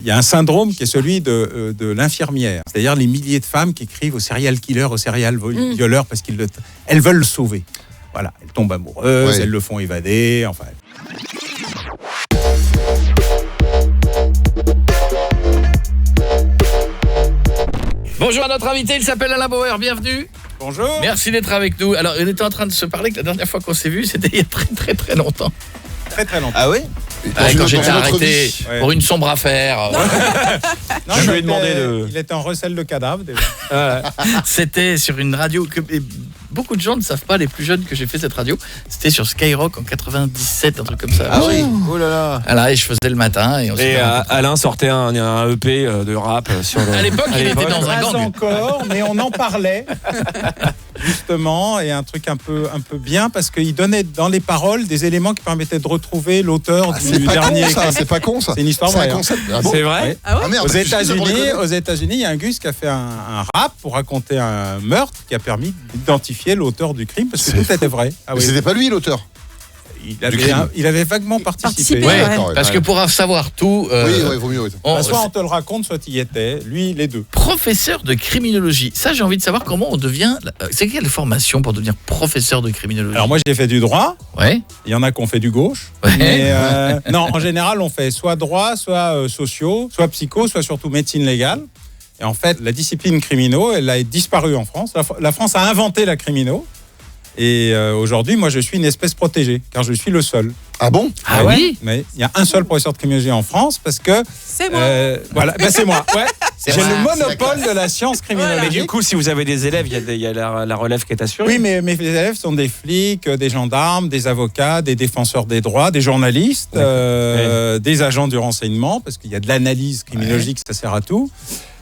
Il y a un syndrome qui est celui de l'infirmière. C'est-à-dire les milliers de femmes qui écrivent aux serial killers, aux serial violeurs parce elles veulent le sauver. Voilà, elles tombent amoureuses, elles le font évader, enfin... Bonjour à notre invité, il s'appelle Alain Bauer, bienvenue. Bonjour. Merci d'être avec nous. Alors, on était en train de se parler que la dernière fois qu'on s'est vu, c'était il y a très longtemps. Très longtemps. Ah oui? Quand j'étais arrêté pour une sombre affaire. Non, je lui ai demandé il était en recel de cadavre déjà. C'était sur une radio que beaucoup de gens ne savent pas, les plus jeunes, que j'ai fait cette radio. C'était sur Skyrock en 97, un truc comme ça. Ah oui. Oh là là. Voilà, et je faisais le matin. Et Alain sortait un EP de rap sur le... À l'époque, il était dans un gang. Pas encore, mais on en parlait. Justement, et un truc un peu bien, parce qu'il donnait dans les paroles des éléments qui permettaient de retrouver l'auteur du dernier écrit. C'est pas con ça. C'est une histoire vraie. C'est vrai. Aux États-Unis, il y a un Gus qui a fait un rap pour raconter un meurtre qui a permis d'identifier l'auteur du crime, parce que tout était vrai. Ah oui. C'était pas lui l'auteur. Il avait vaguement participé. Ouais, parce que pour savoir tout... oui, vaut mieux. Soit on te le raconte, soit il y était. Lui, les deux. Professeur de criminologie. Ça, j'ai envie de savoir comment on devient... C'est quelle formation pour devenir professeur de criminologie? Alors moi, j'ai fait du droit. Ouais. Il y en a qui ont fait du gauche. Ouais. Mais non, en général, on fait soit droit, soit sociaux, soit psycho, soit surtout médecine légale. Et en fait, la discipline crimino, elle a disparu en France. La France a inventé la crimino. Et aujourd'hui, moi, je suis une espèce protégée, car je suis le seul. Ah bon? Ah oui? Mais il y a un seul professeur de criminologie en France, parce que... C'est moi. Voilà, c'est moi. Ouais. J'ai le monopole de la science criminologique. Mais du coup, si vous avez des élèves, il y a la relève qui est assurée. Oui, mais mes élèves sont des flics, des gendarmes, des avocats, des défenseurs des droits, des journalistes, des agents du renseignement, parce qu'il y a de l'analyse criminologique, ça sert à tout.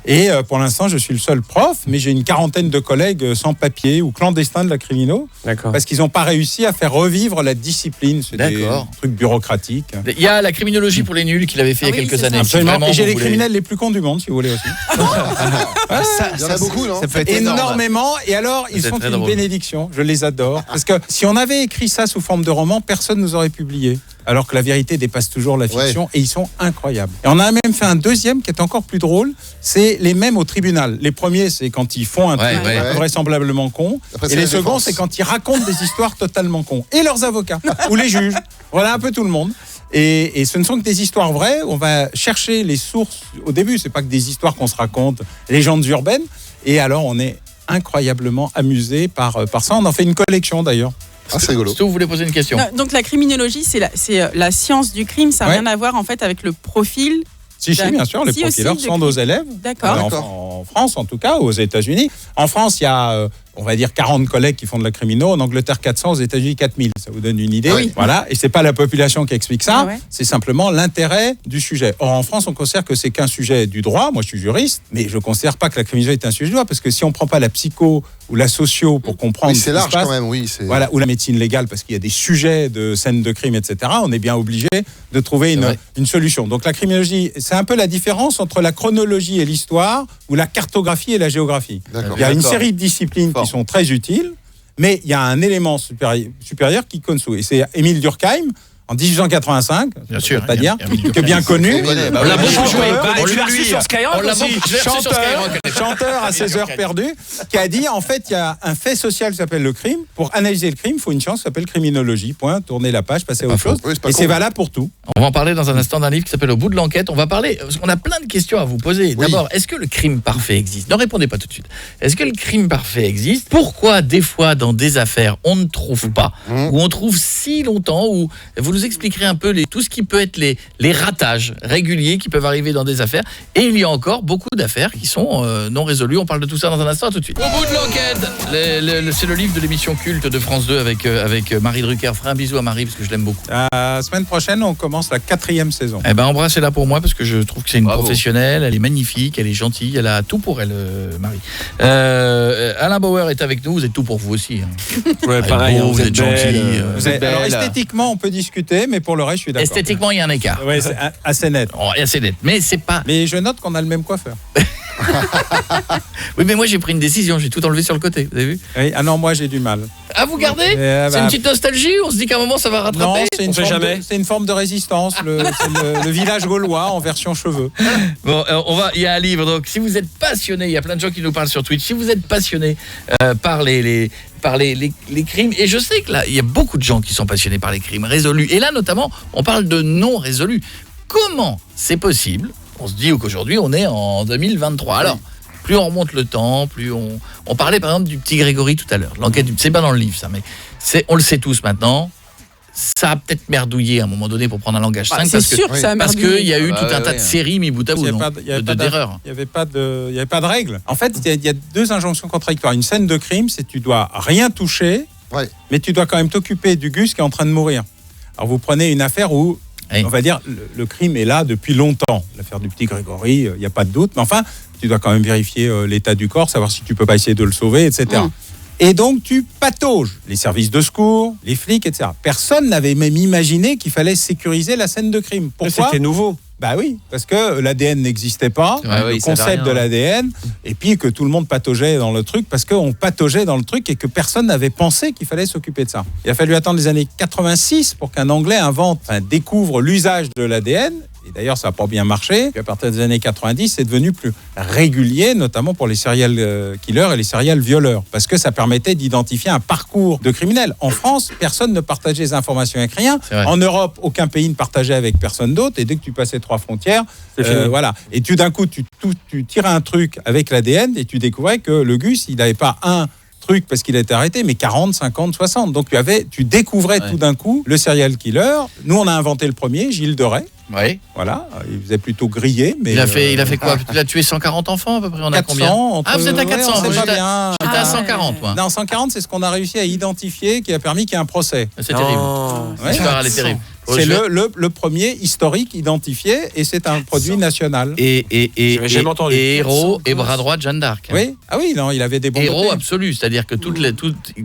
Et pour l'instant, je suis le seul prof, mais j'ai une quarantaine de collègues sans papier ou clandestins de la crimino. D'accord. Parce qu'ils n'ont pas réussi à faire revivre la discipline. C'est des trucs bureaucratiques. Il y a la criminologie pour les nuls qu'il avait fait il y a quelques années. Absolument. Et j'ai les criminels les plus cons du monde, si vous voulez aussi. Il y en a beaucoup, non? Ça peut être énormément. Et alors, ils sont une bénédiction. Je les adore. Parce que si on avait écrit ça sous forme de roman, personne ne nous aurait publié. Alors que la vérité dépasse toujours la fiction, et ils sont incroyables. Et on a même fait un deuxième qui est encore plus drôle, c'est les mêmes au tribunal. Les premiers, c'est quand ils font un truc vraisemblablement con, et les seconds, c'est quand ils racontent des histoires totalement cons. Et leurs avocats, ou les juges, voilà un peu tout le monde. Et ce ne sont que des histoires vraies, on va chercher les sources. Au début, c'est pas que des histoires qu'on se raconte, légendes urbaines, et alors on est incroyablement amusé par ça. On en fait une collection d'ailleurs. Ah, c'est rigolo. Est-ce que vous voulez poser une question? Donc la criminologie, c'est la science du crime, ça n'a rien à voir en fait avec le profil. Si, bien sûr, les profileurs sont nos élèves. D'accord. En France, en tout cas, aux États-Unis. En France, il y a, on va dire, 40 collègues qui font de la crimino. En Angleterre, 400. Aux États-Unis, 4000. Ça vous donne une idée. Oui. Voilà. Et c'est pas la population qui explique ça. Ouais. C'est simplement l'intérêt du sujet. Or, en France, on considère que c'est qu'un sujet du droit. Moi, je suis juriste, mais je considère pas que la criminologie est un sujet du droit, parce que si on prend pas la psycho ou la socio pour comprendre, c'est large quand même, oui. Voilà, ou la médecine légale, parce qu'il y a des sujets de scènes de crime, etc. On est bien obligé de trouver une solution. Donc la criminologie, c'est un peu la différence entre la chronologie et l'histoire, ou la cartographie et la géographie. Il y a une série de disciplines qui sont très utiles, mais il y a un élément supérieur qui conçoit. Et c'est Émile Durkheim, en 1885, bien sûr, pas dire, que bien connu. On l'a beaucoup joué. On l'a reçu sur Skyrock aussi. Chanteur à ses heures perdues, qui a dit, en fait, il y a un fait social qui s'appelle le crime. Pour analyser le crime, il faut une science qui s'appelle criminologie. Point, tourner la page, passer à autre chose. Et c'est valable pour tout. On va en parler dans un instant d'un livre qui s'appelle Au bout de l'enquête. On va parler, parce qu'on a plein de questions à vous poser. D'abord, est-ce que le crime parfait existe? Ne répondez pas tout de suite. Est-ce que le crime parfait existe? Pourquoi, des fois, dans des affaires, on ne trouve pas? Ou on trouve si longtemps? Ou vous nous expliquerez un peu tout ce qui peut être les ratages réguliers qui peuvent arriver dans des affaires. Et il y a encore beaucoup d'affaires qui sont non résolues. On parle de tout ça dans un instant, tout de suite. Au bout de l'enquête, c'est le livre de l'émission culte de France 2 avec Marie Drucker. Ferai un bisou à Marie parce que je l'aime beaucoup. La semaine prochaine, on commence la 4e saison. Eh ben, embrassez-la pour moi parce que je trouve que c'est une professionnelle. Elle est magnifique, elle est gentille, elle a tout pour elle, Marie. Alain Bauer est avec nous. Vous êtes tout pour vous aussi. Ouais, pareil. Vous êtes gentil. Alors esthétiquement, on peut discuter, mais pour le reste, je suis d'accord. Esthétiquement, il y a un écart. Oui, c'est assez net. Assez net. Mais c'est pas. Mais je note qu'on a le même coiffeur. Oui, mais moi j'ai pris une décision, j'ai tout enlevé sur le côté, vous avez vu? Oui. Ah non, moi j'ai du mal. Ah, vous gardez? C'est une petite nostalgie, on se dit qu'à un moment ça va rattraper? Non, c'est une forme de résistance, c'est le village gaulois en version cheveux. Bon, il y a un livre, donc si vous êtes passionné, il y a plein de gens qui nous parlent sur Twitch, si vous êtes passionné par les crimes, et je sais que là, il y a beaucoup de gens qui sont passionnés par les crimes résolus, et là notamment, on parle de non résolus. Comment c'est possible? On se dit qu'aujourd'hui, on est en 2023. Alors, plus on remonte le temps, plus on parlait par exemple du petit Grégory tout à l'heure. L'enquête, c'est pas dans le livre ça, mais on le sait tous maintenant. Ça a peut-être merdouillé à un moment donné pour prendre un langage 5 parce qu'il y a eu tout un tas de séries mis bout à bout, d'erreurs. Il n'y avait pas de règles. En fait, il y a deux injonctions contradictoires. Une scène de crime, c'est tu dois rien toucher, mais tu dois quand même t'occuper du gus qui est en train de mourir. Alors vous prenez une affaire où on va dire le crime est là depuis longtemps. L'affaire du petit Grégory, il n'y a pas de doute. Mais enfin, tu dois quand même vérifier l'état du corps, savoir si tu peux pas essayer de le sauver, etc. Et donc, tu patauges les services de secours, les flics, etc. Personne n'avait même imaginé qu'il fallait sécuriser la scène de crime. Pourquoi ? C'était nouveau. Bah oui, parce que l'ADN n'existait pas, le concept de l'ADN, et puis que tout le monde pataugeait dans le truc, parce qu'on pataugeait dans le truc et que personne n'avait pensé qu'il fallait s'occuper de ça. Il a fallu attendre les années 86 pour qu'un Anglais découvre l'usage de l'ADN. Et d'ailleurs, ça n'a pas bien marché. Puis à partir des années 90, c'est devenu plus régulier, notamment pour les serial killers et les serial violeurs, parce que ça permettait d'identifier un parcours de criminel. En France, personne ne partageait les informations avec rien. En Europe, aucun pays ne partageait avec personne d'autre. Et dès que tu passais 3 frontières, voilà. Et d'un coup, tu tirais un truc avec l'ADN et tu découvrais que le gus, il n'avait pas un truc parce qu'il a été arrêté, mais 40, 50, 60. Donc tu découvrais tout d'un coup le serial killer. Nous, on a inventé le premier, Gilles de Rais. Oui. Voilà, il faisait plutôt griller. Mais il a fait quoi? Il a tué 140 enfants à peu près? On a 400, combien? Vous êtes à 400. J'étais à 140, moi. Non, 140, c'est ce qu'on a réussi à identifier qui a permis qu'il y ait un procès. C'est terrible. L'histoire, elle est terrible. C'est le premier historique identifié et c'est un produit national. Et héros et bras droit de Jeanne d'Arc. Oui, non, il avait des bons héros absolu, c'est-à-dire que tout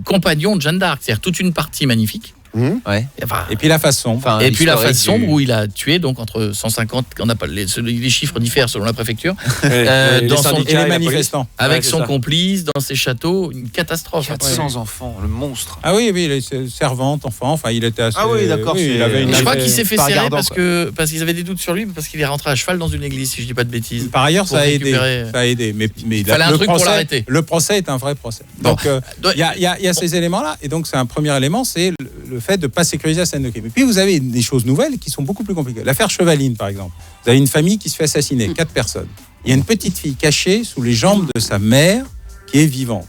compagnon de Jeanne d'Arc, c'est-à-dire toute une partie magnifique. Et puis la façon. Et puis la façon où il a tué donc entre 150, on n'a pas les chiffres diffèrent selon la préfecture. Les manifestants. Avec son complice dans ses châteaux, une catastrophe. 400 enfants, le monstre. Ah oui, les servantes, enfants. Enfin, il était assez. Ah oui, d'accord. Je crois qu'il s'est fait serrer parce qu'ils avaient des doutes sur lui, parce qu'il est rentré à cheval dans une église, si je dis pas de bêtises. Par ailleurs, ça a aidé. Mais il fallait un truc pour l'arrêter. Le procès est un vrai procès. Donc il y a ces éléments-là, et donc c'est un premier élément, c'est le fait de ne pas sécuriser la scène de crime. Et puis vous avez des choses nouvelles qui sont beaucoup plus compliquées. L'affaire Chevaline, par exemple. Vous avez une famille qui se fait assassiner, 4 personnes. Il y a une petite fille cachée sous les jambes de sa mère qui est vivante.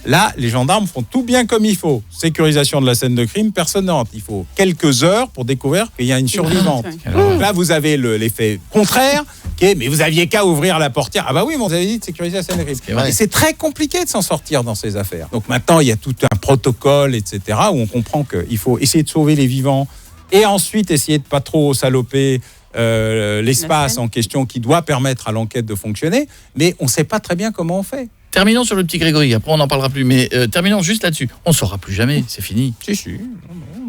Là, les gendarmes font tout bien comme il faut. Sécurisation de la scène de crime, personne ne rentre. Il faut quelques heures pour découvrir qu'il y a une survivante. Là, vous avez l'effet contraire, qui est, mais vous aviez qu'à ouvrir la portière. Ah bah oui, mais vous avez dit de sécuriser la scène de crime. Et c'est très compliqué de s'en sortir dans ces affaires. Donc maintenant, il y a tout un protocole, etc., où on comprend qu'il faut essayer de sauver les vivants et ensuite essayer de pas trop saloper l'espace en question qui doit permettre à l'enquête de fonctionner. Mais on ne sait pas très bien comment on fait. Terminons sur le petit Grégory, après on n'en parlera plus, mais terminons juste là-dessus. On ne saura plus jamais, c'est fini. Si,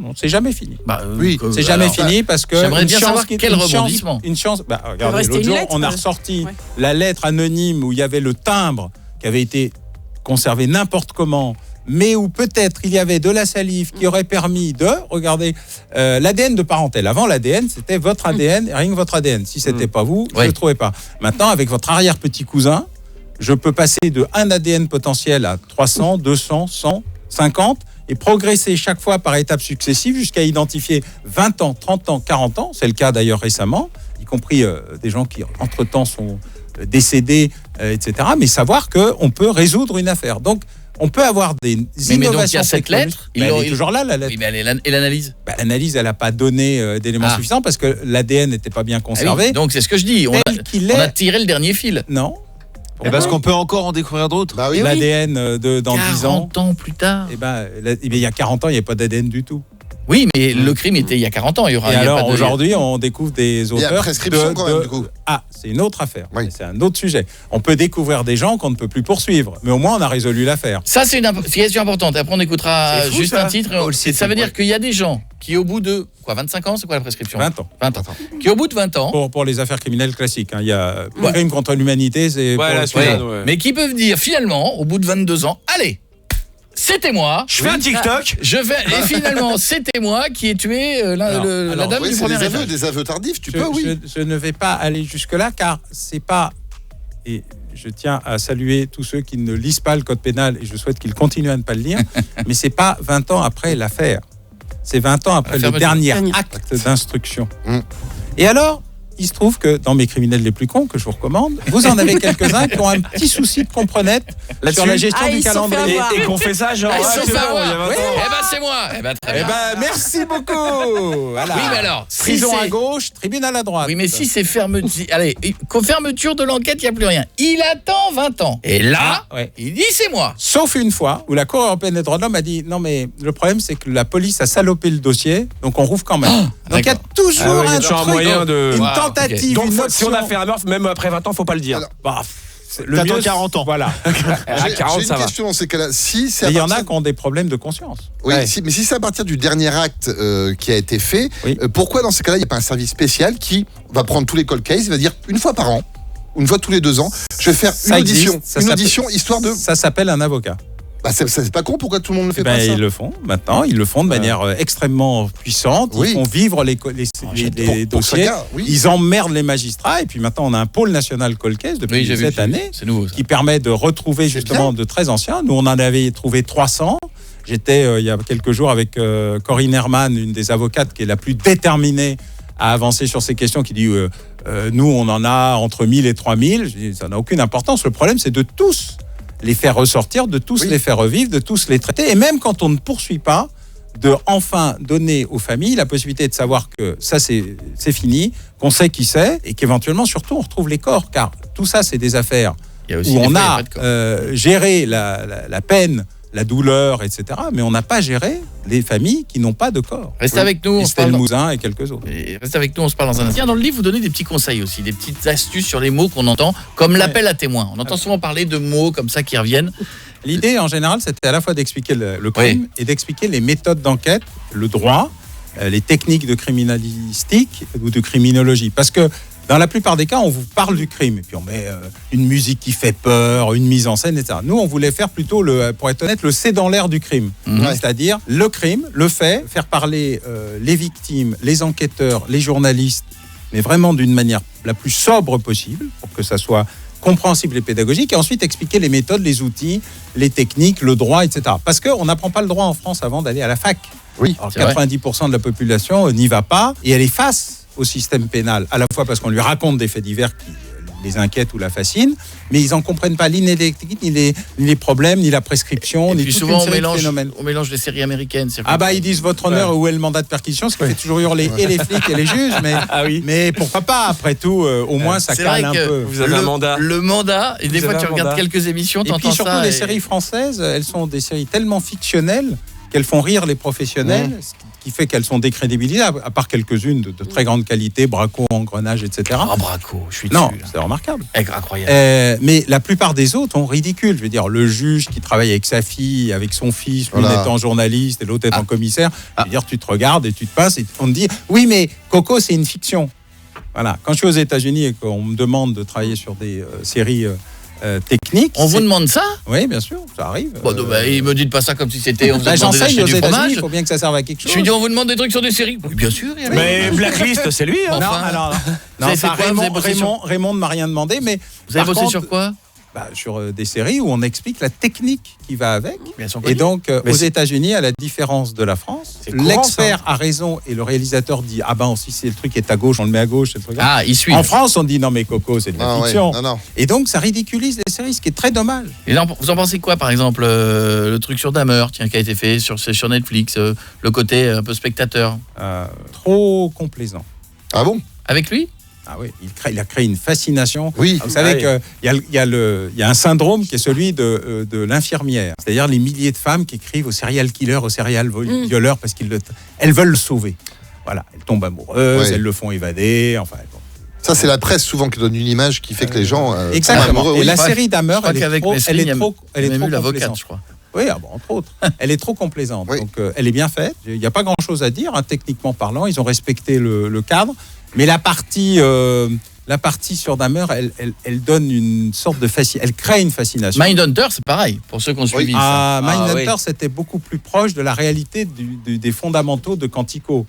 non, c'est jamais fini. Oui, c'est jamais fini parce que... J'aimerais bien savoir quel rebondissement. Une chance, regardez, l'autre jour, on a ressorti la lettre anonyme où il y avait le timbre qui avait été conservé n'importe comment, mais où peut-être il y avait de la salive qui aurait permis de, regardez, l'ADN de parentèle. Avant, l'ADN, c'était votre ADN et rien que votre ADN. Si c'était pas vous, vous ne le trouvez pas. Maintenant, avec votre arrière-petit cousin, je peux passer de un ADN potentiel à 300, 200, 100, 50 et progresser chaque fois par étapes successives jusqu'à identifier 20 ans, 30 ans, 40 ans. C'est le cas d'ailleurs récemment, y compris des gens qui, entre-temps, sont décédés, etc. Mais savoir qu'on peut résoudre une affaire. Donc, on peut avoir des innovations. Mais donc, il y a cette lettre. Elle est toujours là, la lettre. Oui, mais et l'analyse l'analyse, elle n'a pas donné d'éléments suffisants parce que l'ADN n'était pas bien conservé. Oui, donc, c'est ce que je dis. On a tiré le dernier fil. Non. Et parce qu'on peut encore en découvrir d'autres. L'ADN dans 10 ans. 40 ans plus tard. Il y a 40 ans, il n'y avait pas d'ADN du tout. Oui, mais le crime était il y a 40 ans. Aujourd'hui, on découvre des auteurs. Il y a prescription quand même, du coup. Ah, c'est une autre affaire. Oui. C'est un autre sujet. On peut découvrir des gens qu'on ne peut plus poursuivre. Mais au moins, on a résolu l'affaire. Ça, c'est une question importante. Après, on écoutera juste un titre. Ça veut dire qu'il y a des gens qui au bout de 25 ans, c'est quoi la prescription? 20 ans. 20 ans. Qui au bout de 20 ans... Pour les affaires criminelles classiques. Il y a le crime contre l'humanité, c'est... Mais qui peuvent dire finalement, au bout de 22 ans, allez, c'était moi. Je fais un TikTok. Et finalement, c'était moi qui ai tué la dame du premier étage. Des aveux tardifs, tu peux, oui. Je ne vais pas aller jusque-là, car c'est pas... Et je tiens à saluer tous ceux qui ne lisent pas le code pénal, et je souhaite qu'ils continuent à ne pas le lire, mais c'est pas 20 ans après l'affaire. C'est 20 ans après le dernier acte d'instruction. Et alors, il se trouve que dans mes criminels les plus cons, que je vous recommande, vous en avez quelques-uns qui ont un petit souci de comprenette sur la gestion du calendrier. Et qu'on fait ça, genre, c'est moi. Très bien. Merci beaucoup. Voilà. Oui, mais alors, prison à gauche, tribunal à droite. Oui, mais si c'est fermeture de l'enquête, il n'y a plus rien. Il attend 20 ans. Et là, il dit c'est moi. Sauf une fois où la Cour européenne des droits de l'homme a dit non, mais le problème, c'est que la police a salopé le dossier, donc on rouvre quand même. Donc il y a toujours un moyen de... Une tentative, donc, si on a fait un meurtre, même après 20 ans, faut pas le dire. Le mieux, 40 ans. Voilà. À 40, j'ai une question dans ces cas-là. Il y en a qui ont des problèmes de conscience. Oui, mais si c'est à partir du dernier acte qui a été fait, pourquoi dans ces cas-là, il n'y a pas un service spécial qui va prendre tous les cold cases, va dire une fois par an, une fois tous les 2 ans, je vais faire une audition histoire de... Ça s'appelle un avocat. C'est pas con, pourquoi tout le monde ne fait pas ça? Ils le font maintenant, ils le font de manière extrêmement puissante, ils font vivre les dossiers, ils emmerdent les magistrats, et puis maintenant on a un pôle national cold case depuis cette année qui permet de retrouver justement de très anciens. Nous on en avait trouvé 300. J'étais il y a quelques jours avec Corinne Herman, une des avocates qui est la plus déterminée à avancer sur ces questions, qui dit nous on en a entre 1000 et 3000. Je dis, ça n'a aucune importance, le problème c'est de tous les faire ressortir, de tous les faire revivre, de tous les traiter. Et même quand on ne poursuit pas, de enfin donner aux familles la possibilité de savoir que ça, c'est fini, qu'on sait qui c'est, et qu'éventuellement, surtout, on retrouve les corps. Car tout ça, c'est des affaires où on a géré la peine, la douleur, etc. Mais on n'a pas géré les familles qui n'ont pas de corps. Restez avec nous. Estelle Mouzin et quelques autres. Restez avec nous, on se parle dans un instant. Dans le livre, vous donnez des petits conseils aussi, des petites astuces sur les mots qu'on entend, comme l'appel à témoins. On entend souvent parler de mots comme ça qui reviennent. L'idée, en général, c'était à la fois d'expliquer le crime et d'expliquer les méthodes d'enquête, le droit, les techniques de criminalistique ou de criminologie. Parce que dans la plupart des cas, on vous parle du crime, et puis on met une musique qui fait peur, une mise en scène, etc. Nous, on voulait faire plutôt, pour être honnête, le c'est dans l'air du crime. C'est-à-dire le crime, le fait, faire parler les victimes, les enquêteurs, les journalistes, mais vraiment d'une manière la plus sobre possible, pour que ça soit compréhensible et pédagogique, et ensuite expliquer les méthodes, les outils, les techniques, le droit, etc. Parce qu'on n'apprend pas le droit en France avant d'aller à la fac. Alors, 90% de la population n'y va pas, et elle est face au système pénal, à la fois parce qu'on lui raconte des faits divers qui les inquiètent ou la fascinent, mais ils n'en comprennent pas ni les problèmes, ni la prescription, ni toute une série de phénomènes. On mélange les séries américaines. Ils disent votre honneur, où est le mandat de perquisition, ce qui fait toujours hurler et les flics et les juges, mais pourquoi pas, après tout, au moins ça calme un peu. Vous avez un mandat. Le mandat, et des fois tu regardes quelques émissions, t'entends ça. Et puis surtout les séries françaises, elles sont des séries tellement fictionnelles qu'elles font rire les professionnels, ce qui fait qu'elles sont décrédibilisées, à part quelques-unes de très grande qualité, Braco, Engrenage, etc. Braco, je suis dessus. Non, c'est remarquable. Incroyable. Mais la plupart des autres sont ridicules. Je veux dire, le juge qui travaille avec sa fille, avec son fils, lui étant journaliste et l'autre étant commissaire, je veux dire, tu te regardes et tu te passes et on te dit « Oui, mais Coco, c'est une fiction ». Voilà. Quand je suis aux États-Unis et qu'on me demande de travailler sur des séries techniques... On vous demande ça? Oui, bien sûr, ça arrive. Ils me dites pas ça comme si c'était... J'enseigne aux États-Unis, il faut bien que ça serve à quelque chose. Je lui dis, on vous demande des trucs sur des séries? Oui, bien sûr. Mais Blacklist, c'est lui. Raymond ne m'a rien demandé, mais... Vous avez bossé sur quoi? Sur des séries où on explique la technique qui va avec. Et donc, aux États-Unis, à la différence de la France, l'expert a raison et le réalisateur dit si c'est le truc qui est à gauche, on le met à gauche. Il suit. En France, on dit non, mais Coco, c'est de la fiction. Et donc, ça ridiculise les séries, ce qui est très dommage. Et là, vous en pensez quoi, par exemple, le truc sur Dahmer, qui a été fait sur Netflix, le côté un peu spectateur? Trop complaisant. Ah bon? Avec lui? Ah oui, il a créé une fascination. Oui. Vous savez qu'il y a un syndrome qui est celui de l'infirmière. C'est-à-dire les milliers de femmes qui écrivent aux serial killers, aux serial violeurs parce qu'elles veulent le sauver. Voilà, elles tombent amoureuses, elles le font évader. Enfin, ça, c'est la presse souvent qui donne une image qui fait que les gens exactement. sont amoureux. Et la série Dahmer, elle est trop l'avocate, je crois. Oui, entre autres. Elle est trop complaisante. Oui. Donc, elle est bien faite. Il n'y a pas grand-chose à dire, hein, techniquement parlant. Ils ont respecté le cadre. Mais la partie sur Dahmer, elle donne une sorte de fascination. Elle crée une fascination. Mindhunter, c'est pareil, pour ceux qui ont suivi ça. Mindhunter, c'était beaucoup plus proche de la réalité des fondamentaux de Quantico.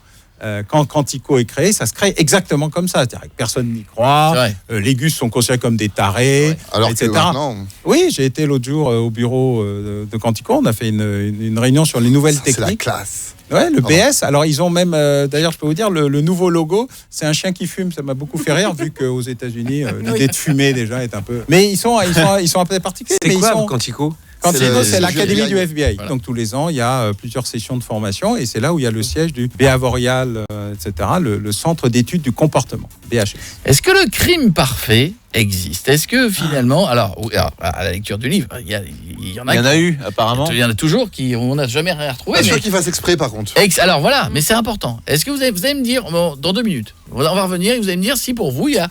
Quand Quantico est créé, ça se crée exactement comme ça. C'est-à-dire que personne n'y croit. Les Gus sont considérés comme des tarés, alors etc. Que maintenant... Oui, j'ai été l'autre jour au bureau de Quantico. On a fait une réunion sur les nouvelles techniques. C'est la classe. Ouais, le BS. Alors, ils ont même, d'ailleurs, je peux vous dire, le nouveau logo, c'est un chien qui fume. Ça m'a beaucoup fait rire, vu qu'aux États-Unis, l'idée de fumer déjà est un peu. Mais ils sont un peu particuliers. C'est quoi, Quantico ? Quantico, c'est l'académie du FBI. Voilà. Donc tous les ans, il y a plusieurs sessions de formation et c'est là où il y a le siège du Behavioral, etc., le centre d'études du comportement, BHS. Est-ce que le crime parfait existe? Est-ce que finalement, alors à la lecture du livre, il y en a eu apparemment. Il y en a toujours qui on n'a jamais rien retrouvé. Pas sûr qu'il fasse exprès par contre. Alors voilà, mais c'est important. Est-ce que vous allez me dire dans 2 minutes, on va revenir et vous allez me dire si pour vous il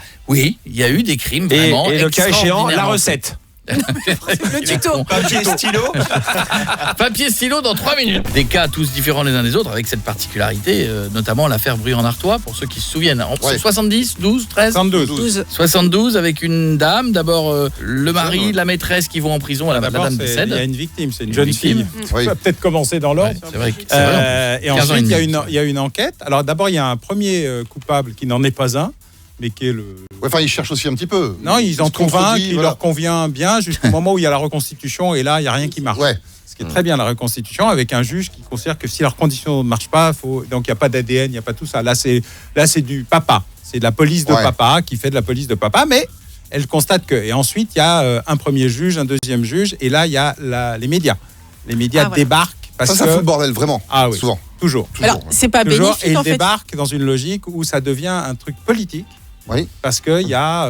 y a eu des crimes vraiment et le cas échéant, la recette. Le tuto. Papier stylo dans 3 minutes. Des cas tous différents les uns des autres avec cette particularité, notamment l'affaire Bruy-en-Artois, pour ceux qui se souviennent. 70, 12, 13 72 avec une dame, d'abord le mari, la maîtresse qui vont en prison, la dame décède. Il y a une victime, c'est une jeune fille. On va peut-être commencer dans l'ordre. C'est vrai. Et ensuite, il y a une enquête. Alors d'abord, il y a un premier coupable qui n'en est pas un, mais qui est le... Enfin, ils cherchent aussi un petit peu. Non, ils en trouvent un qui leur convient bien jusqu'au moment où il y a la reconstitution, et là, il n'y a rien qui marche. Ouais. Ce qui est très bien, la reconstitution, avec un juge qui considère que si leurs conditions ne marchent pas, donc il n'y a pas d'ADN, il n'y a pas tout ça. Là, c'est du papa. C'est de la police de papa qui fait de la police de papa, mais elle constate que... Et ensuite, il y a un premier juge, un deuxième juge, et là, il y a les médias. Les médias débarquent. Parce ça fout le bordel, vraiment. Ah oui, souvent. Toujours. Alors, c'est pas bénéfique, et en ils fait. débarquent dans une logique où ça devient un truc politique. Oui. Parce qu'il y a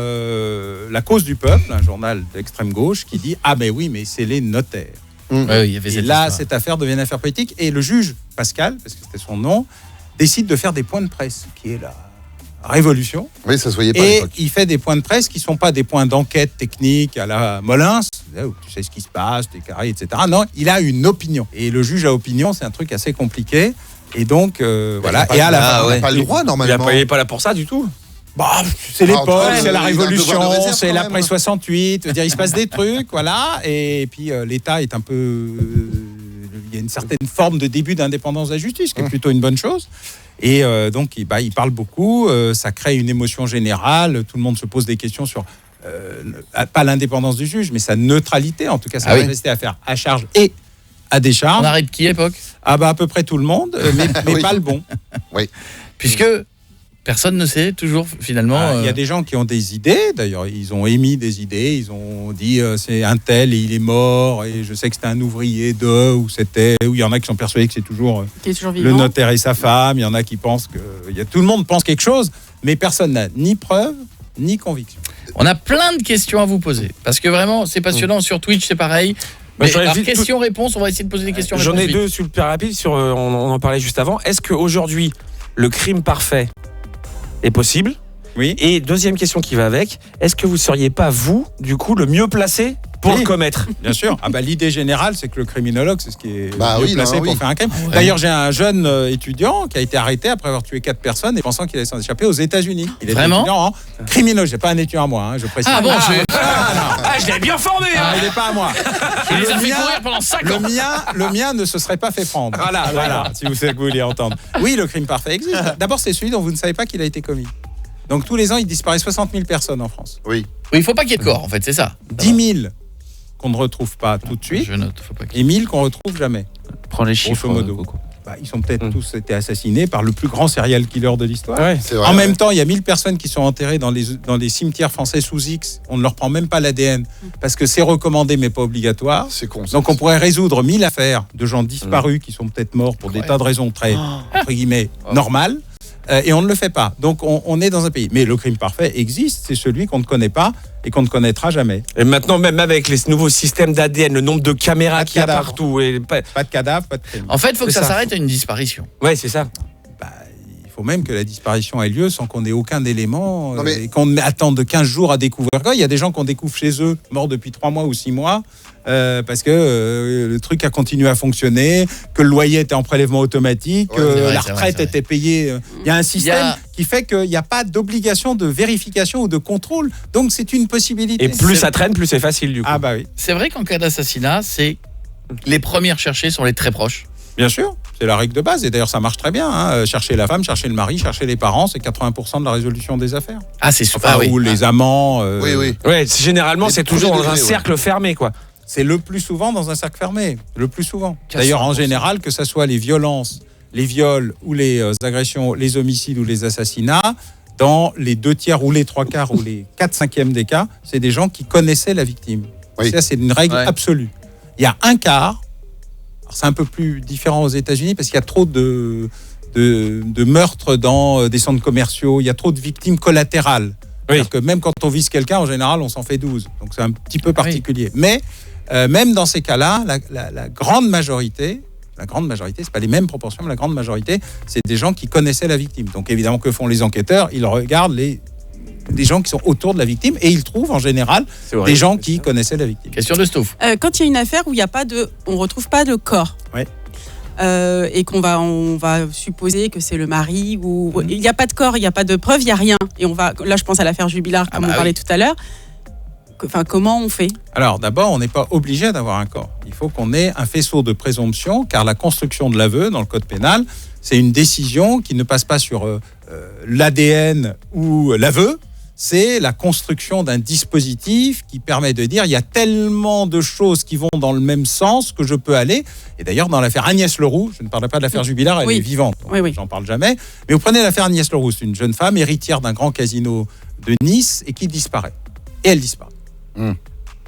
La Cause du Peuple, un journal d'extrême gauche, qui dit « Ah mais oui, mais c'est les notaires ». Il y avait et là, cette affaire devient une affaire politique. Et le juge, Pascal, parce que c'était son nom, décide de faire des points de presse, qui est la révolution. Oui, ça se voyait pas à Et l'époque. il fait des points de presse qui ne sont pas des points d'enquête technique à la Molins, où tu sais ce qui se passe, des carrés, etc. Non, il a une opinion. Et le juge à opinion, c'est un truc assez compliqué. Et donc, voilà. Et à la fin, on n'a pas le droit, normalement. Il n'est pas là pour ça du tout. Bah, c'est l'époque, c'est la il a un devoir de révolution, réserve, c'est quand l'après même. 68. Il se passe des trucs, voilà. Et puis l'État est un peu, il y a une certaine forme de début d'indépendance de la justice, qui est plutôt une bonne chose. Et donc, il parle beaucoup. Ça crée une émotion générale. Tout le monde se pose des questions sur pas l'indépendance du juge, mais sa neutralité, en tout cas sa capacité à faire à charge et à décharge. On arrête qui à l'époque? Ah bah à peu près tout le monde, mais pas le bon. Oui. Puisque personne ne sait toujours finalement. Il y a des gens qui ont des idées, d'ailleurs ils ont émis des idées, ils ont dit c'est un tel et il est mort, et je sais que c'était un ouvrier ou il y en a qui sont persuadés que c'est toujours le notaire et sa femme, il y en a qui pensent que... tout le monde pense quelque chose, mais personne n'a ni preuve, ni conviction. On a plein de questions à vous poser, parce que vraiment c'est passionnant. Sur Twitch c'est pareil. Mais alors, questions-réponses, on va essayer de poser des questions-réponses. J'en ai deux super rapides, on en parlait juste avant. Est-ce qu'aujourd'hui, le crime parfait est possible? Oui. Et deuxième question qui va avec, est-ce que vous ne seriez pas, vous, du coup, le mieux placé pour le commettre? Bien sûr. L'idée générale, c'est que le criminologue, c'est ce qui est mieux placé pour faire un crime. Ouais. D'ailleurs, j'ai un jeune étudiant qui a été arrêté après avoir tué 4 personnes et pensant qu'il allait s'en échapper aux États-Unis. Il est étudiant en criminologie. C'est pas un étudiant à moi, je précise. Ah bon, je l'ai bien formé. Il n'est pas à moi. Il les a fait courir pendant 5 ans. Le mien ne se serait pas fait prendre. Voilà, si vous voulez entendre. Oui, le crime parfait existe. D'abord, c'est celui dont vous ne savez pas qu'il a été commis. Donc tous les ans, il disparaît 60 000 personnes en France. Oui. Il ne faut pas qu'il y ait de corps, en fait, c'est ça. 10 000 qu'on ne retrouve pas tout de suite. Je note, faut pas et 1000 qu'on retrouve jamais. Prends les chiffres. Grosso modo. Ils sont peut-être tous été assassinés par le plus grand serial killer de l'histoire. Ouais, c'est vrai, en même temps, il y a 1000 personnes qui sont enterrées dans les cimetières français sous X. On ne leur prend même pas l'ADN parce que c'est recommandé mais pas obligatoire. C'est con. Donc on pourrait résoudre 1000 affaires de gens disparus qui sont peut-être morts pour des tas de raisons très, entre guillemets, normales. Et on ne le fait pas. Donc on est dans un pays. Mais le crime parfait existe, c'est celui qu'on ne connaît pas et qu'on ne connaîtra jamais. Et maintenant, même avec les nouveaux systèmes d'ADN, le nombre de caméras qu'il y a partout... Pas de cadavre, pas de crime. En fait, il faut que ça s'arrête à une disparition. Ouais, c'est ça. Il faut même que la disparition ait lieu sans qu'on ait aucun élément et qu'on attende de 15 jours à découvrir. Il y a des gens qu'on découvre chez eux, morts depuis 3 mois ou 6 mois, parce que le truc a continué à fonctionner, que le loyer était en prélèvement automatique, que la retraite était payée. Il y a un système qui fait qu'il n'y a pas d'obligation de vérification ou de contrôle. Donc c'est une possibilité. Et plus ça traîne, plus c'est facile du coup. Ah bah oui. C'est vrai qu'en cas d'assassinat, c'est les premiers recherchés sont les très proches. Bien sûr, c'est la règle de base. Et d'ailleurs, ça marche très bien. Hein. Chercher la femme, chercher le mari, chercher les parents, c'est 80% de la résolution des affaires. Ah, c'est super. Ou les amants. Oui. Ouais, généralement, c'est toujours dans un cercle fermé, quoi. C'est le plus souvent dans un cercle fermé. Le plus souvent. D'ailleurs, en général, que ce soit les violences, les viols ou les agressions, les homicides ou les assassinats, dans les 2/3 ou les 3/4 ou les 4/5 des cas, c'est des gens qui connaissaient la victime. Oui. Ça, c'est une règle absolue. Il y a un quart. C'est un peu plus différent aux États-Unis parce qu'il y a trop de meurtres dans des centres commerciaux. Il y a trop de victimes collatérales. C'est-à-dire que même quand on vise quelqu'un, en général, on s'en fait 12. Donc c'est un petit peu particulier. Mais même dans ces cas-là, la grande majorité, c'est pas les mêmes proportions, mais la grande majorité, c'est des gens qui connaissaient la victime. Donc évidemment, que font les enquêteurs ? Ils regardent des gens qui sont autour de la victime et ils trouvent en général des gens qui connaissaient la victime. Question de Stouff. Quand il y a une affaire où on retrouve pas de corps, et on va supposer que c'est le mari ou il n'y a pas de corps, il n'y a pas de preuve, il n'y a rien. Et là je pense à l'affaire Jubilard comme on parlait tout à l'heure. Comment on fait ? Alors d'abord, on n'est pas obligé d'avoir un corps. Il faut qu'on ait un faisceau de présomption, car la construction de l'aveu dans le code pénal, c'est une décision qui ne passe pas sur l'ADN ou l'aveu. C'est la construction d'un dispositif qui permet de dire il y a tellement de choses qui vont dans le même sens que je peux aller. Et d'ailleurs, dans l'affaire Agnès Leroux, je ne parle pas de l'affaire Jubilard, elle est vivante, j'en parle jamais. Mais vous prenez l'affaire Agnès Leroux, c'est une jeune femme héritière d'un grand casino de Nice et qui disparaît. Et elle disparaît.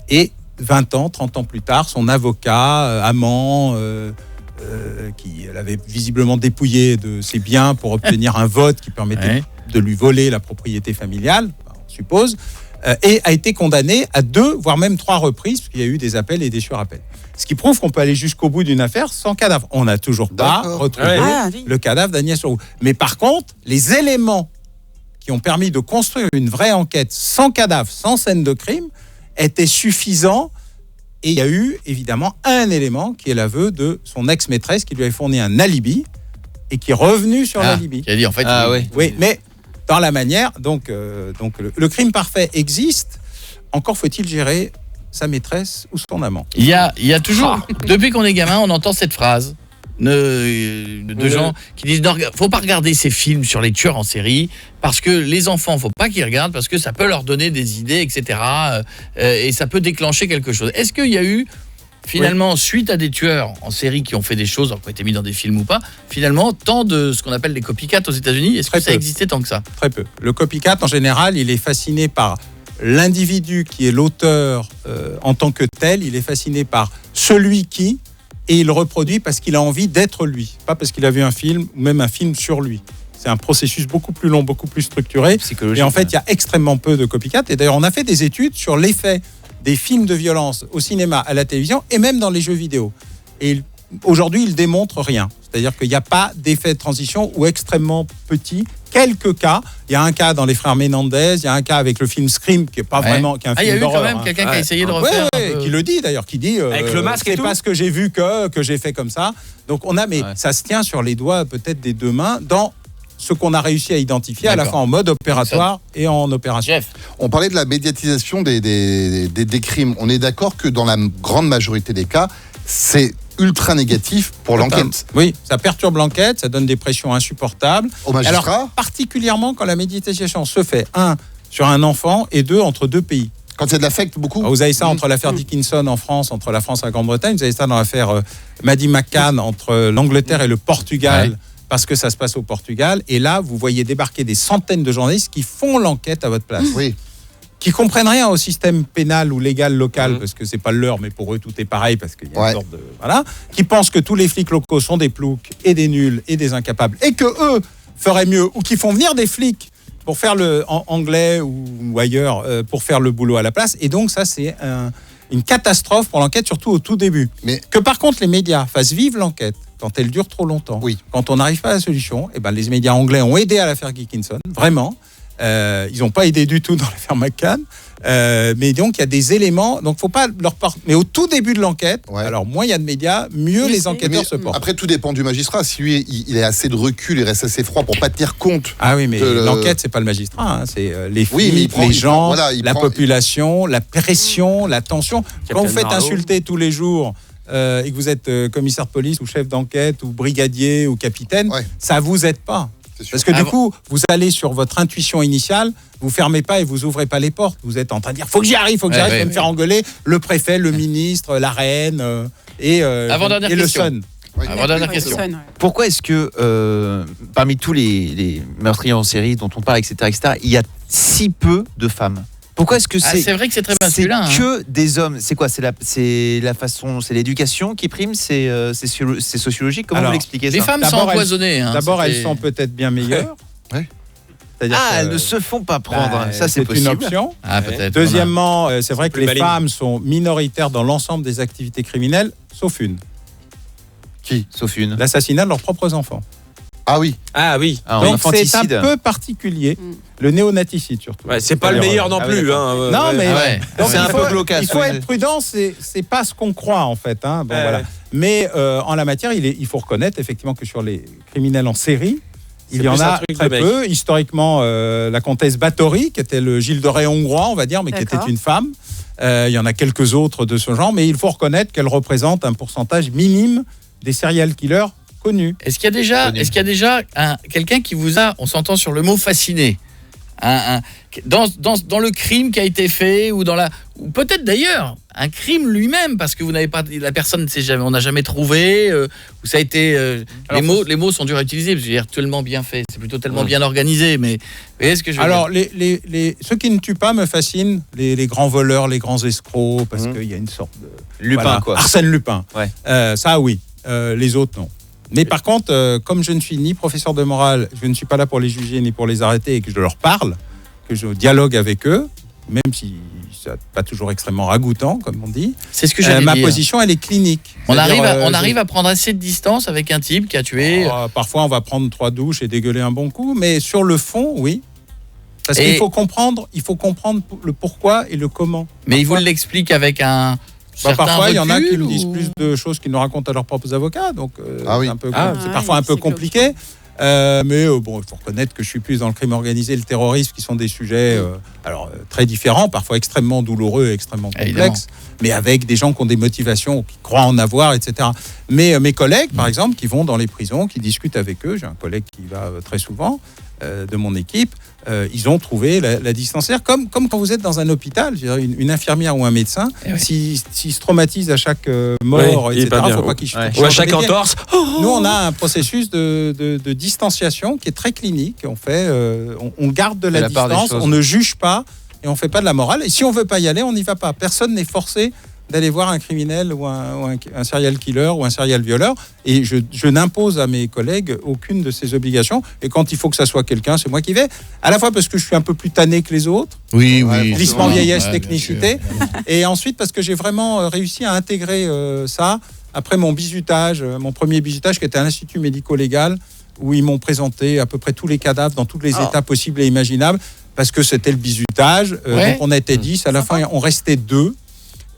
Et 20 ans, 30 ans plus tard, son avocat, amant, qui l'avait visiblement dépouillé de ses biens pour obtenir un vote qui permettait de lui voler la propriété familiale, on suppose, et a été condamné à 2, voire même 3 reprises, parce qu'il y a eu des appels et des surappels. Ce qui prouve qu'on peut aller jusqu'au bout d'une affaire sans cadavre. On n'a toujours pas retrouvé le cadavre d'Agnès Leroux. Mais par contre, les éléments qui ont permis de construire une vraie enquête sans cadavre, sans scène de crime, étaient suffisants. Et il y a eu évidemment un élément qui est l'aveu de son ex-maîtresse qui lui avait fourni un alibi et qui est revenu sur l'alibi. Qui a dit en fait. Oui, mais dans la manière, donc le crime parfait existe. Encore faut-il gérer sa maîtresse ou son amant. Il y a toujours, depuis qu'on est gamin, on entend cette phrase de gens qui disent faut pas regarder ces films sur les tueurs en série parce que les enfants, faut pas qu'ils regardent parce que ça peut leur donner des idées, etc. Et ça peut déclencher quelque chose. Est-ce qu'il y a eu finalement, suite à des tueurs en série qui ont fait des choses, qui ont été mis dans des films ou pas, finalement, tant de ce qu'on appelle des copycats aux États-Unis, est-ce que ça existait tant que ça ? Très peu. Le copycat, en général, il est fasciné par l'individu qui est l'auteur en tant que tel. Il est fasciné par celui qui, et il reproduit parce qu'il a envie d'être lui, pas parce qu'il a vu un film ou même un film sur lui. C'est un processus beaucoup plus long, beaucoup plus structuré. Et en fait, il y a extrêmement peu de copycat. Et d'ailleurs, on a fait des études sur l'effet des films de violence au cinéma, à la télévision et même dans les jeux vidéo. Et aujourd'hui, ils démontrent rien. C'est-à-dire qu'il n'y a pas d'effet de transition ou extrêmement petit. Quelques cas. Il y a un cas dans Les Frères Menendez, il y a un cas avec le film Scream, qui est pas vraiment qui est un film d'horreur. Il y a eu quand même quelqu'un qui a essayé de refaire. Qui le dit d'ailleurs, qui dit avec le masque et tout. C'est pas ce que j'ai vu que j'ai fait comme ça. Donc on a, mais ça se tient sur les doigts peut-être des 2 mains dans ce qu'on a réussi à identifier à la fois en mode opératoire et en opération. Jeff. On parlait de la médiatisation des crimes. On est d'accord que dans la grande majorité des cas, c'est ultra négatif pour l'enquête. Oui, ça perturbe l'enquête, ça donne des pressions insupportables. Au magistrat. Alors, particulièrement quand la médiatisation se fait, 1, sur un enfant et 2, entre 2 pays. Quand il y a de l'affect, beaucoup. Alors, vous avez ça entre l'affaire Dickinson en France, entre la France et la Grande-Bretagne. Vous avez ça dans l'affaire Maddie McCann entre l'Angleterre et le Portugal, parce que ça se passe au Portugal. Et là, vous voyez débarquer des centaines de journalistes qui font l'enquête à votre place. Oui. Qui comprennent rien au système pénal ou légal local, parce que c'est pas leur, mais pour eux tout est pareil, parce qu'il y a une sorte de... Voilà. Qui pensent que tous les flics locaux sont des ploucs et des nuls et des incapables, et que eux feraient mieux, ou qui font venir des flics pour faire le en anglais ou ailleurs, pour faire le boulot à la place. Et donc ça, c'est une catastrophe pour l'enquête, surtout au tout début. Mais que par contre les médias fassent vivre l'enquête quand elle dure trop longtemps, quand on n'arrive pas à la solution, les médias anglais ont aidé à l'affaire Dickinson, vraiment. Ils n'ont pas aidé du tout dans l'affaire McCann. Mais donc il y a des éléments, donc faut pas leur mais au tout début de l'enquête, alors moins il y a de médias, mieux les enquêteurs se portent. Après tout dépend du magistrat, si lui il a assez de recul, il reste assez froid pour pas tenir compte. Ah oui, mais l'enquête c'est pas le magistrat, hein, c'est les flics, les gens, la population, la pression, la tension. Quand vous faites insulter tous les jours et que vous êtes commissaire de police ou chef d'enquête ou brigadier ou capitaine, ça vous aide pas. Parce que du coup, vous allez sur votre intuition initiale, vous fermez pas et vous ouvrez pas les portes. Vous êtes en train de dire faut que j'y arrive, je vais me faire engueuler le préfet, le ministre, la reine et le Sun. Avant-dernière question. Pourquoi est-ce que parmi tous les meurtriers en série dont on parle, etc., il y a si peu de femmes? Pourquoi est-ce que c'est vrai que c'est très masculin. C'est que des hommes. C'est quoi? C'est la façon, c'est l'éducation qui prime, c'est sociologique. Comment vous l'expliquez ça? Les femmes sont empoisonnées. D'abord, elles sont peut-être bien meilleures. Elles ne se font pas prendre. Ça, c'est possible. Une option. Peut-être. Deuxièmement, c'est vrai que les femmes sont minoritaires dans l'ensemble des activités criminelles, sauf une. Qui? Sauf une. L'assassinat de leurs propres enfants. Ah oui. Donc c'est un peu particulier. Le néonaticide surtout. C'est pas le meilleur non plus. Non mais donc c'est un peu glauque. Il faut être prudent. C'est pas ce qu'on croit en fait. Hein. Bon, voilà. Mais en la matière, il faut reconnaître effectivement que sur les criminels en série, il y en a très peu. Historiquement, la comtesse Báthory, qui était le Gilles de Rais hongrois, on va dire, mais qui était une femme. Il y en a quelques autres de ce genre, mais il faut reconnaître qu'elle représente un pourcentage minime des serial killers connus. Est-ce qu'il y a déjà quelqu'un qui vous a, on s'entend sur le mot fasciné, dans le crime qui a été fait ou ou peut-être d'ailleurs un crime lui-même parce que vous n'avez pas, la personne on n'a jamais trouvé, ou ça a été les mots sont durs à utiliser parce que c'est tellement bien fait, c'est plutôt tellement bien organisé, mais vous voyez ce que je veux dire. Alors ceux qui ne tuent pas me fascinent, les grands voleurs, les grands escrocs, parce qu'il y a une sorte de Lupin, quoi. Arsène Lupin. Ça oui, les autres non. Mais par contre, comme je ne suis ni professeur de morale, je ne suis pas là pour les juger ni pour les arrêter et que je leur parle, que je dialogue avec eux, même si c'est pas toujours extrêmement ragoûtant, comme on dit. C'est ce que j'allais dire. Ma position, elle est clinique. On arrive à prendre assez de distance avec un type qui a tué. Parfois, on va prendre 3 douches et dégueuler un bon coup, mais sur le fond, oui. Parce qu'il faut comprendre le pourquoi et le comment. Mais il vous l'explique avec un... parfois, il y en a qui nous disent plus de choses qu'ils nous racontent à leurs propres avocats, donc c'est parfois un peu compliqué. Mais il faut reconnaître que je suis plus dans le crime organisé et le terrorisme, qui sont des sujets très différents, parfois extrêmement douloureux et extrêmement complexes, mais avec des gens qui ont des motivations, qui croient en avoir, etc. Mais mes collègues, par exemple, qui vont dans les prisons, qui discutent avec eux, j'ai un collègue qui va très souvent, de mon équipe, ils ont trouvé la distancière, comme quand vous êtes dans un hôpital, je veux dire, une infirmière ou un médecin, s'il se traumatise à chaque mort, etc., il ne faut pas qu'il ou à chaque entorse. Nous, on a un processus de distanciation qui est très clinique. On garde de la distance, on ne juge pas et on ne fait pas de la morale. Et si on ne veut pas y aller, on n'y va pas. Personne n'est forcé d'aller voir un criminel ou un serial killer ou un serial violeur. Et je n'impose à mes collègues aucune de ces obligations. Et quand il faut que ça soit quelqu'un, c'est moi qui vais. À la fois parce que je suis un peu plus tanné que les autres. Oui. Glissement, vieillesse, technicité. Et ensuite parce que j'ai vraiment réussi à intégrer ça après mon bizutage, mon premier bizutage qui était à l'Institut médico-légal, où ils m'ont présenté à peu près tous les cadavres dans tous les états possibles et imaginables, parce que c'était le bizutage. Donc on était 10. À la fin, on restait 2.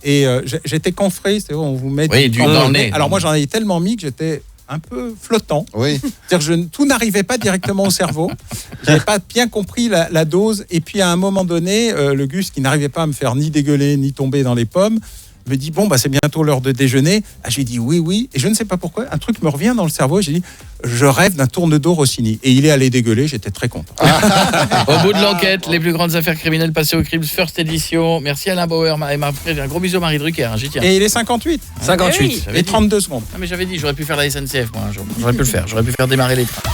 Et j'étais confré, c'est vrai, on vous met du dans le nez. Alors moi, j'en avais tellement mis que j'étais un peu flottant. Oui. C'est-à-dire tout n'arrivait pas directement au cerveau. Je n'avais pas bien compris la dose. Et puis à un moment donné, le Gus, qui n'arrivait pas à me faire ni dégueuler, ni tomber dans les pommes, me dit c'est bientôt l'heure de déjeuner. J'ai dit oui. Et je ne sais pas pourquoi, un truc me revient dans le cerveau. J'ai dit, je rêve d'un tourne-dos Rossini. Et il est allé dégueuler, j'étais très content. Au bout de l'enquête, les plus grandes affaires criminelles passées au crime, First Edition. Merci Alain Bauer. Un gros bisou Marie Drucker, j'y tiens. Et il est 58. 58. Et 32 secondes. Non mais j'avais dit, j'aurais pu faire la SNCF, moi. J'aurais pu le faire. J'aurais pu faire démarrer les trains.